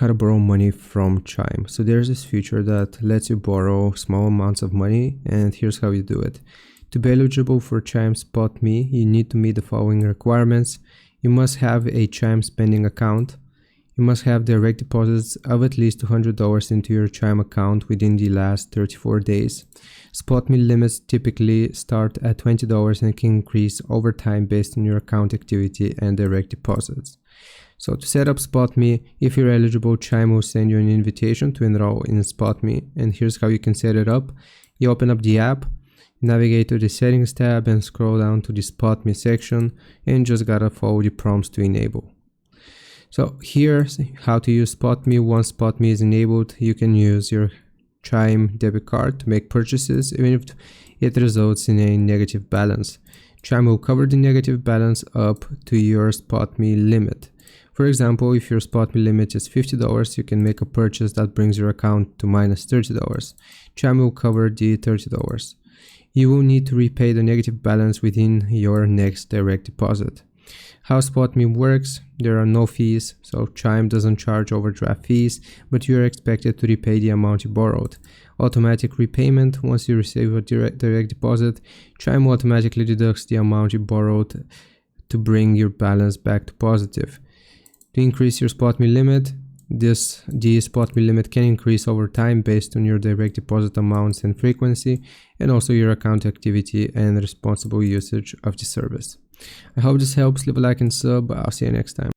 how to borrow money from Chime. So there's this feature that lets you borrow small amounts of money, and here's how you do it. To be eligible for Chime SpotMe, you need to meet the following requirements. You must have a Chime spending account. You must have direct deposits of at least $200 into your Chime account within the last 34 days. SpotMe limits typically start at $20 and can increase over time based on your account activity and direct deposits. So to set up SpotMe, if you're eligible, Chime will send you an invitation to enroll in SpotMe. And here's how you can set it up. You open up the app, navigate to the settings tab and scroll down to the SpotMe section, and just gotta follow the prompts to enable. So here's how to use SpotMe. Once SpotMe is enabled, you can use your Chime debit card to make purchases, even if it results in a negative balance. Chime will cover the negative balance up to your SpotMe limit. For example, if your SpotMe limit is $50, you can make a purchase that brings your account to minus $30. Chime will cover the $30. You will need to repay the negative balance within your next direct deposit. How SpotMe works: there are no fees, so Chime doesn't charge overdraft fees, but you are expected to repay the amount you borrowed. Automatic repayment: once you receive a direct deposit, Chime automatically deducts the amount you borrowed to bring your balance back to positive. To increase your SpotMe limit, the SpotMe limit can increase over time based on your direct deposit amounts and frequency, and also your account activity and responsible usage of the service. I hope this helps. Leave a like and sub. I'll see you next time.